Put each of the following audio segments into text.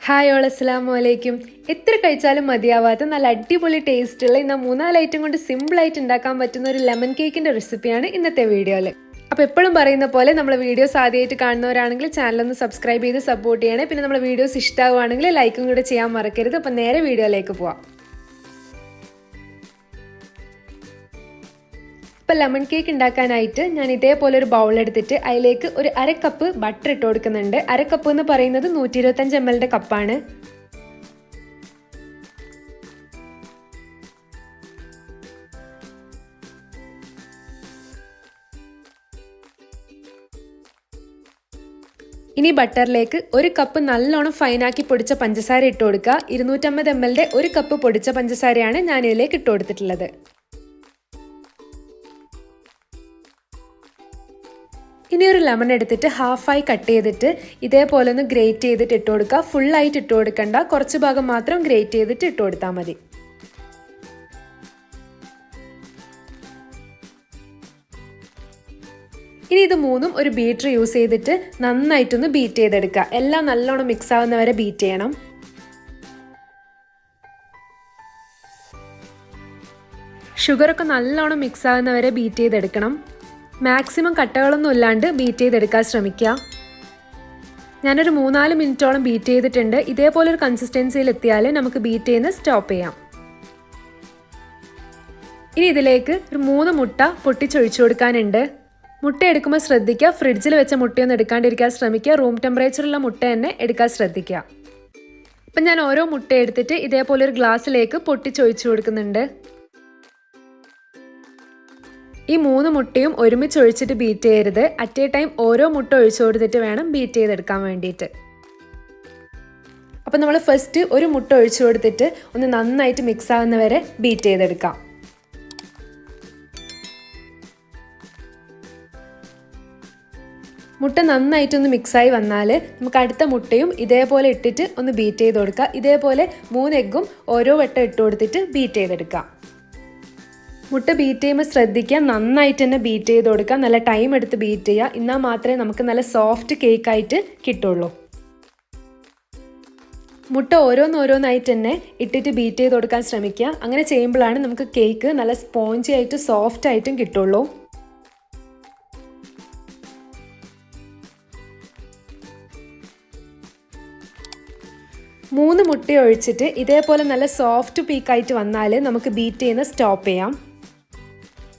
Hi all അസ്സലാമു അലൈക്കും. എത്ര കഴിച്ചാലും മതിയാവാത്ത നല്ല അടിപൊളി ടേസ്റ്റുള്ള ഇന്ന് 3-4 ഐറ്റം കൊണ്ട് സിമ്പിളായിട്ട് ഉണ്ടാക്കാൻ പറ്റുന്ന ഒരു ലെമൺ കേക്കിൻ്റെ റെസിപ്പിയാണ് ഇന്നത്തെ വീഡിയോയിൽ. അപ്പോൾ എപ്പോഴും പറയുന്ന പോലെ നമ്മൾ വീഡിയോസ് ആദ്യമായിട്ട് കാണുന്നവരാണെങ്കിൽ ചാനലൊന്ന് സബ്സ്ക്രൈബ് ചെയ്ത് സപ്പോർട്ട് ചെയ്യണേ. പിന്നെ നമ്മുടെ വീഡിയോസ് ഇഷ്ടമാവുകയാണെങ്കിൽ ലൈക്കും കൂടെ ചെയ്യാൻ മറക്കരുത്. അപ്പോൾ നേരെ വീഡിയോയിലേക്ക് പോവാം. ഇപ്പോൾ ലെമൺ കേക്ക് ഉണ്ടാക്കാനായിട്ട് ഞാൻ ഇതേപോലെ ഒരു ബൗൾ എടുത്തിട്ട് അതിലേക്ക് ഒരു 1/2 കപ്പ് ബട്ടർ ഇട്ട് കൊടുക്കുന്നുണ്ട്. 1/2 കപ്പ് എന്ന് പറയുന്നത് 125 ml കപ്പാണ്. ഇനി ബട്ടറിലേക്ക് 1 കപ്പ് നല്ലോണം ഫൈനാക്കി പൊടിച്ച പഞ്ചസാര ഇട്ട് കൊടുക്കുക. 250 ml 1 കപ്പ് പൊടിച്ച പഞ്ചസാരയാണ് ഞാൻ ഇതിലേക്ക് ഇട്ട് കൊടുത്തിട്ടുള്ളത്. ഇനി ഒരു ലെമൺ എടുത്തിട്ട് ഹാഫായി കട്ട് ചെയ്തിട്ട് ഇതേപോലെ ഒന്ന് ഗ്രേറ്റ് ചെയ്തിട്ട് ഇട്ട് കൊടുക്കുക. ഫുള്ളായിട്ട് ഇട്ട് കൊടുക്കണ്ട, കുറച്ച് ഭാഗം മാത്രം ഗ്രേറ്റ് ചെയ്തിട്ട് ഇട്ട് കൊടുത്താൽ മതി. ഇനി ഇത് മൂന്നും ഒരു ബീറ്റർ യൂസ് ചെയ്തിട്ട് നന്നായിട്ടൊന്ന് ബീറ്റ് ചെയ്തെടുക്കുക. എല്ലാം നല്ലോണം മിക്സ് ആവുന്നവരെ ബീറ്റ് ചെയ്യണം. ഷുഗറൊക്കെ നല്ലോണം മിക്സ് ആവുന്നവരെ ബീറ്റ് ചെയ്തെടുക്കണം. മാക്സിമം കട്ടകളൊന്നും ഇല്ലാണ്ട് ബീറ്റ് ചെയ്തെടുക്കാൻ ശ്രമിക്കുക. ഞാനൊരു 3-4 മിനിറ്റോളം ബീറ്റ് ചെയ്തിട്ടുണ്ട്. ഇതേപോലൊരു കൺസിസ്റ്റൻസിയിൽ എത്തിയാൽ നമുക്ക് ബീറ്റ് ചെയ്യുന്നത് സ്റ്റോപ്പ് ചെയ്യാം. ഇനി ഇതിലേക്ക് ഒരു 3 മുട്ട പൊട്ടിച്ചൊഴിച്ചു കൊടുക്കാനുണ്ട്. മുട്ട എടുക്കുമ്പോൾ ശ്രദ്ധിക്കുക, ഫ്രിഡ്ജിൽ വെച്ച മുട്ടയൊന്നും എടുക്കാണ്ടിരിക്കാൻ ശ്രമിക്കുക. റൂം ടെമ്പറേച്ചറുള്ള മുട്ട തന്നെ എടുക്കാൻ ശ്രദ്ധിക്കുക. അപ്പം ഞാൻ ഓരോ മുട്ട എടുത്തിട്ട് ഇതേപോലെ ഒരു ഗ്ലാസ്സിലേക്ക് പൊട്ടിച്ചൊഴിച്ചു കൊടുക്കുന്നുണ്ട്. ഈ 3 മുട്ടയും ഒരുമിച്ച് ഒഴിച്ചിട്ട് ബീറ്റ് ചെയ്യരുത്. അറ്റ് എ ടൈം ഓരോ മുട്ട ഒഴിച്ചു കൊടുത്തിട്ട് വേണം ബീറ്റ് ചെയ്തെടുക്കാൻ വേണ്ടിയിട്ട്. അപ്പം നമ്മൾ ഫസ്റ്റ് ഒരു മുട്ട ഒഴിച്ചു കൊടുത്തിട്ട് ഒന്ന് നന്നായിട്ട് മിക്സ് ആവുന്നവരെ ബീറ്റ് ചെയ്തെടുക്കാം. മുട്ട നന്നായിട്ടൊന്ന് മിക്സായി വന്നാൽ നമുക്ക് അടുത്ത മുട്ടയും ഇതേപോലെ ഇട്ടിട്ട് ഒന്ന് ബീറ്റ് ചെയ്ത് കൊടുക്കുക. ഇതേപോലെ 3 എഗ്ഗും ഓരോ വട്ടം ഇട്ട് കൊടുത്തിട്ട് ബീറ്റ് ചെയ്തെടുക്കാം. മുട്ട ബീറ്റ് ചെയ്യുമ്പോൾ ശ്രദ്ധിക്കുക, നന്നായിട്ട് തന്നെ ബീറ്റ് ചെയ്ത് കൊടുക്കുക. നല്ല ടൈം എടുത്ത് ബീറ്റ് ചെയ്യുക. എന്നാൽ മാത്രമേ നമുക്ക് നല്ല സോഫ്റ്റ് കേക്കായിട്ട് കിട്ടുള്ളൂ. മുട്ട ഓരോന്നായിട്ട് തന്നെ ഇട്ടിട്ട് ബീറ്റ് ചെയ്ത് കൊടുക്കാൻ ശ്രമിക്കുക. അങ്ങനെ ചെയ്യുമ്പോഴാണ് നമുക്ക് കേക്ക് നല്ല സ്പോഞ്ചി ആയിട്ട് സോഫ്റ്റ് ആയിട്ടും കിട്ടുള്ളൂ. മൂന്ന് മുട്ട ഒഴിച്ചിട്ട് ഇതേപോലെ നല്ല സോഫ്റ്റ് പീക്കായിട്ട് വന്നാൽ നമുക്ക് ബീറ്റ് ചെയ്യുന്ന സ്റ്റോപ്പ് ചെയ്യാം.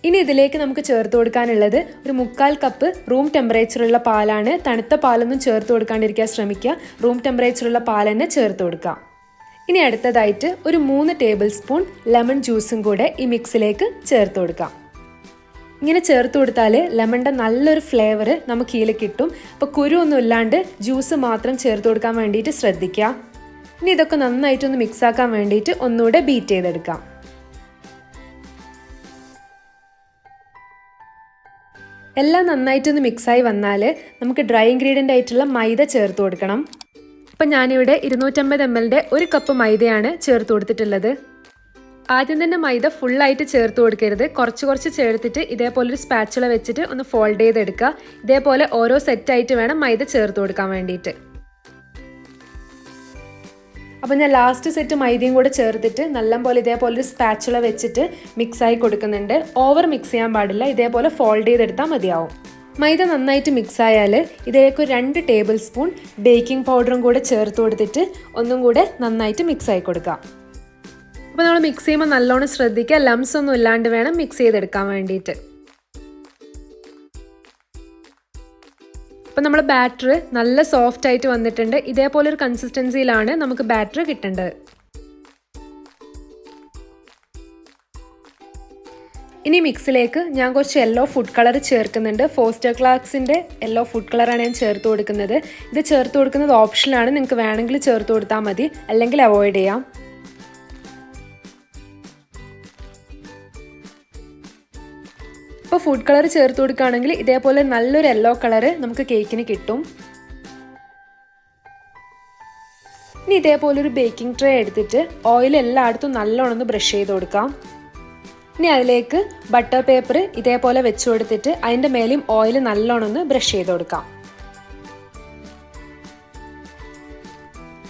ഇനി ഇതിലേക്ക് നമുക്ക് ചേർത്ത് കൊടുക്കാനുള്ളത് ഒരു 1/4 കപ്പ് റൂം ടെമ്പറേച്ചറുള്ള പാലാണ്. തണുത്ത പാലൊന്നും ചേർത്ത് കൊടുക്കാണ്ടിരിക്കാൻ ശ്രമിക്കുക. റൂം ടെമ്പറേച്ചറുള്ള പാൽ തന്നെ ചേർത്ത് കൊടുക്കുക. ഇനി അടുത്തതായിട്ട് ഒരു 3 ടേബിൾ സ്പൂൺ ലെമൺ ജ്യൂസും കൂടെ ഈ മിക്സിലേക്ക് ചേർത്ത് കൊടുക്കാം. ഇങ്ങനെ ചേർത്ത് കൊടുത്താൽ ലെമണിൻ്റെ നല്ലൊരു ഫ്ലേവർ നമുക്ക് ഇതിൽ കിട്ടും. അപ്പോൾ കുരു ഒന്നും ഇല്ലാണ്ട് ജ്യൂസ് മാത്രം ചേർത്ത് കൊടുക്കാൻ വേണ്ടിയിട്ട് ശ്രദ്ധിക്കുക. ഇനി ഇതൊക്കെ നന്നായിട്ടൊന്ന് മിക്സ് ആക്കാൻ വേണ്ടിയിട്ട് ഒന്നുകൂടെ ബീറ്റ് ചെയ്തെടുക്കാം. എല്ലാം നന്നായിട്ടൊന്ന് മിക്സായി വന്നാൽ നമുക്ക് ഡ്രൈ ഇൻഗ്രീഡിയൻ്റ് ആയിട്ടുള്ള മൈദ ചേർത്ത് കൊടുക്കണം. അപ്പം ഞാനിവിടെ 250 ml 1 കപ്പ് മൈദയാണ് ചേർത്ത് കൊടുത്തിട്ടുള്ളത്. ആദ്യം തന്നെ മൈദ ഫുള്ളായിട്ട് ചേർത്ത് കൊടുക്കരുത്. കുറച്ച് ചേർത്തിട്ട് ഇതേപോലൊരു സ്പാച്ചുല വെച്ചിട്ട് ഒന്ന് ഫോൾഡ് ചെയ്തെടുക്കുക. ഇതേപോലെ ഓരോ സെറ്റായിട്ട് വേണം മൈദ ചേർത്ത് കൊടുക്കാൻ വേണ്ടിയിട്ട്. അപ്പം ഞാൻ ലാസ്റ്റ് സെറ്റ് മൈദയും കൂടെ ചേർത്തിട്ട് നല്ലപോലെ ഇതേപോലെ ഒരു സ്പാച്ചുല വെച്ചിട്ട് മിക്സായി കൊടുക്കുന്നുണ്ട്. ഓവർ മിക്സ് ചെയ്യാൻ പാടില്ല. ഇതേപോലെ ഫോൾഡ് ചെയ്തെടുത്താൽ മതിയാവും. മൈദ നന്നായിട്ട് മിക്സ് ആയാൽ ഇതിലേക്ക് 2 ടേബിൾ സ്പൂൺ ബേക്കിംഗ് പൗഡറും കൂടെ ചേർത്ത് കൊടുത്തിട്ട് ഒന്നും കൂടെ നന്നായിട്ട് മിക്സ് ആയി കൊടുക്കാം. അപ്പോൾ നമ്മൾ മിക്സ് ചെയ്യുമ്പോൾ നല്ലോണം ശ്രദ്ധിക്കുക, ലംസ് ഒന്നും ഇല്ലാണ്ട് വേണം മിക്സ് ചെയ്തെടുക്കാൻ വേണ്ടിയിട്ട്. അപ്പോൾ നമ്മൾ ബാറ്റർ നല്ല സോഫ്റ്റ് ആയിട്ട് വന്നിട്ടുണ്ട്. ഇതേപോലെ ഒരു കൺസിസ്റ്റൻസിയിലാണ് നമുക്ക് ബാറ്റർ കിട്ടേണ്ടത്. ഇനി മിക്സിലേക്ക് ഞാൻ കുറച്ച് യെല്ലോ ഫുഡ് കളർ ചേർക്കുന്നുണ്ട്. ഫോസ്റ്റർ ക്ലാക്സിൻ്റെ യെല്ലോ ഫുഡ് കളറാണ് ഞാൻ ചേർത്ത് കൊടുക്കുന്നത്. ഇത് ചേർത്ത് കൊടുക്കുന്നത് ഓപ്ഷനാണ്. നിങ്ങൾക്ക് വേണമെങ്കിൽ ചേർത്ത് കൊടുത്താൽ മതി, അല്ലെങ്കിൽ അവോയ്ഡ് ചെയ്യാം. ഇപ്പോൾ ഫുഡ് കളർ ചേർത്ത് കൊടുക്കുകയാണെങ്കിൽ ഇതേപോലെ നല്ലൊരു യെല്ലോ കളർ നമുക്ക് കേക്കിന് കിട്ടും. ഇനി ഇതേപോലെ ഒരു ബേക്കിംഗ് ട്രേ എടുത്തിട്ട് ഓയിൽ എല്ലായിടത്തും നല്ലോണം ബ്രഷ് ചെയ്ത് കൊടുക്കാം. ഇനി അതിലേക്ക് ബട്ടർ പേപ്പർ ഇതേപോലെ വെച്ച് കൊടുത്തിട്ട് അതിൻ്റെ മേലെയും ഓയിൽ നല്ലോണം ബ്രഷ് ചെയ്ത് കൊടുക്കാം.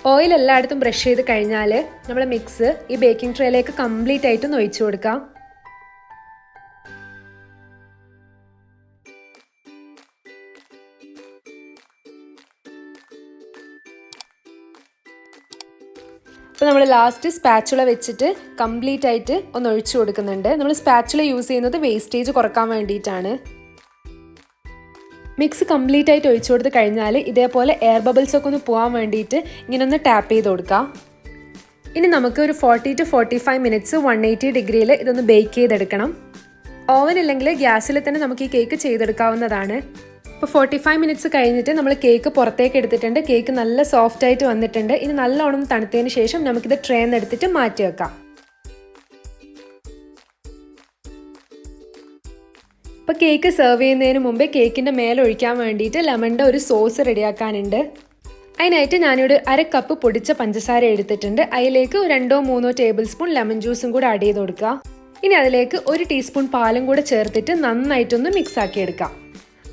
ഓയിൽ എല്ലായിടത്തും ബ്രഷ് ചെയ്ത് കഴിഞ്ഞാൽ നമ്മൾ മിക്സ് ഈ ബേക്കിംഗ് ട്രേയിലേക്ക് കംപ്ലീറ്റ് ആയിട്ടൊന്ന് ഒഴിച്ചു കൊടുക്കാം. അപ്പോൾ നമ്മൾ ലാസ്റ്റ് സ്പാച്ചുല വെച്ചിട്ട് കംപ്ലീറ്റ് ആയിട്ട് ഒന്ന് ഒഴിച്ചു കൊടുക്കുന്നുണ്ട്. നമ്മൾ സ്പാച്ചുല യൂസ് ചെയ്യുന്നത് വേസ്റ്റേജ് കുറക്കാൻ വേണ്ടിയിട്ടാണ്. മിക്സ് കംപ്ലീറ്റ് ആയിട്ട് ഒഴിച്ചു കൊടുത്ത് കഴിഞ്ഞാൽ ഇതേപോലെ എയർ ബബിൾസ് ഒക്കെ ഒന്ന് പോകാൻ വേണ്ടിയിട്ട് ഇങ്ങനെ ഒന്ന് ടാപ്പ് ചെയ്ത് കൊടുക്കാം. ഇനി നമുക്ക് ഒരു 40 to 45 മിനിറ്റ്സ് 180 ഡിഗ്രിയിൽ ഇതൊന്ന് ബേക്ക് ചെയ്തെടുക്കണം. ഓവൻ ഇല്ലെങ്കിൽ ഗ്യാസിൽ തന്നെ നമുക്ക് ഈ കേക്ക് ചെയ്തെടുക്കാവുന്നതാണ്. ഇപ്പോൾ 45 മിനിറ്റ്സ് കഴിഞ്ഞിട്ട് നമ്മൾ കേക്ക് പുറത്തേക്ക് എടുത്തിട്ടുണ്ട്. കേക്ക് നല്ല സോഫ്റ്റ് ആയിട്ട് വന്നിട്ടുണ്ട്. ഇനി നല്ലോണം തണുത്തതിന് ശേഷം നമുക്കിത് ട്രേന്ന് എടുത്തിട്ട് മാറ്റി വെക്കാം. ഇപ്പോൾ കേക്ക് സെർവ് ചെയ്യുന്നതിന് മുമ്പേ കേക്കിൻ്റെ മേലെ ഒഴിക്കാൻ വേണ്ടിയിട്ട് ലെമണിൻ്റെ ഒരു സോസ് റെഡിയാക്കാനുണ്ട്. അതിനായിട്ട് ഞാനിവിടെ 1/2 കപ്പ് പൊടിച്ച പഞ്ചസാര എടുത്തിട്ടുണ്ട്. അതിലേക്ക് 2-3 ടേബിൾ സ്പൂൺ ലെമൺ ജ്യൂസും കൂടെ ആഡ് ചെയ്ത് കൊടുക്കുക. ഇനി അതിലേക്ക് 1 ടീസ്പൂൺ പാലും കൂടെ ചേർത്തിട്ട് നന്നായിട്ടൊന്ന് മിക്സ് ആക്കി എടുക്കാം.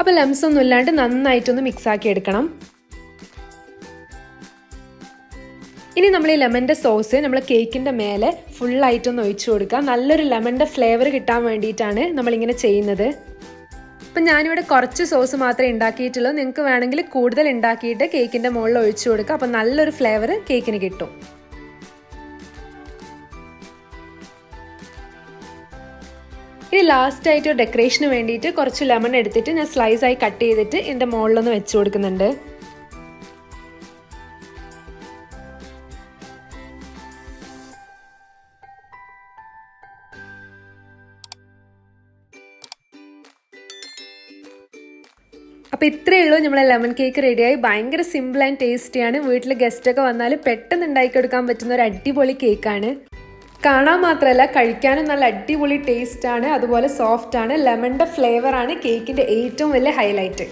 അപ്പോൾ ലംസ് ഒന്നും ഇല്ലാണ്ട് നന്നായിട്ടൊന്ന് മിക്സ് ആക്കി എടുക്കണം. ഇനി നമ്മൾ ഈ ലെമണിൻ്റെ സോസ് നമ്മൾ കേക്കിൻ്റെ മേലെ ഫുള്ളായിട്ടൊന്ന് ഒഴിച്ചു കൊടുക്കുക. നല്ലൊരു ലെമണിൻ്റെ ഫ്ലേവർ കിട്ടാൻ വേണ്ടിയിട്ടാണ് നമ്മളിങ്ങനെ ചെയ്യുന്നത്. അപ്പം ഞാനിവിടെ കുറച്ച് സോസ് മാത്രമേ ഉണ്ടാക്കിയിട്ടുള്ളൂ. നിങ്ങൾക്ക് വേണമെങ്കിൽ കൂടുതൽ ഉണ്ടാക്കിയിട്ട് കേക്കിൻ്റെ മുകളിൽ ഒഴിച്ചു കൊടുക്കുക. അപ്പം നല്ലൊരു ഫ്ലേവർ കേക്കിന് കിട്ടും. ഇനി ലാസ്റ്റായിട്ട് ഡെക്കറേഷന് വേണ്ടിയിട്ട് കുറച്ച് ലെമൺ എടുത്തിട്ട് ഞാൻ സ്ലൈസായി കട്ട് ചെയ്തിട്ട് എൻ്റെ മുകളിലൊന്ന് വെച്ച് കൊടുക്കുന്നുണ്ട്. അപ്പോൾ ഇത്രയേ ഉള്ളൂ നമ്മളെ ലെമൺ കേക്ക് റെഡിയായി. ഭയങ്കര സിമ്പിൾ ആൻഡ് ടേസ്റ്റിയാണ്. വീട്ടിൽ ഗസ്റ്റൊക്കെ വന്നാൽ പെട്ടെന്ന് ഉണ്ടാക്കിയെടുക്കാൻ പറ്റുന്ന ഒരു അടിപൊളി കേക്കാണ്. കാണാൻ മാത്രമല്ല കഴിക്കാനും നല്ല അടിപൊളി ടേസ്റ്റാണ്. അതുപോലെ സോഫ്റ്റാണ്. ലെമണിൻ്റെ ഫ്ലേവറാണ് കേക്കിൻ്റെ ഏറ്റവും വലിയ ഹൈലൈറ്റ്.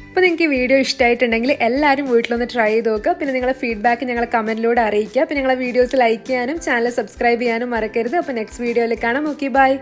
അപ്പോൾ നിങ്ങൾക്ക് ഈ വീഡിയോ ഇഷ്ടമായിട്ടുണ്ടെങ്കിൽ എല്ലാവരും വീട്ടിലൊന്ന് ട്രൈ ചെയ്ത് നോക്കുക. പിന്നെ നിങ്ങളുടെ ഫീഡ്ബാക്ക് ഞങ്ങളെ കമൻറ്റിലൂടെ അറിയിക്കുക. പിന്നെ നിങ്ങളെ വീഡിയോസ് ലൈക്ക് ചെയ്യാനും ചാനൽ സബ്സ്ക്രൈബ് ചെയ്യാനും മറക്കരുത്. അപ്പോൾ നെക്സ്റ്റ് വീഡിയോയിൽ കാണാം. Okay, by.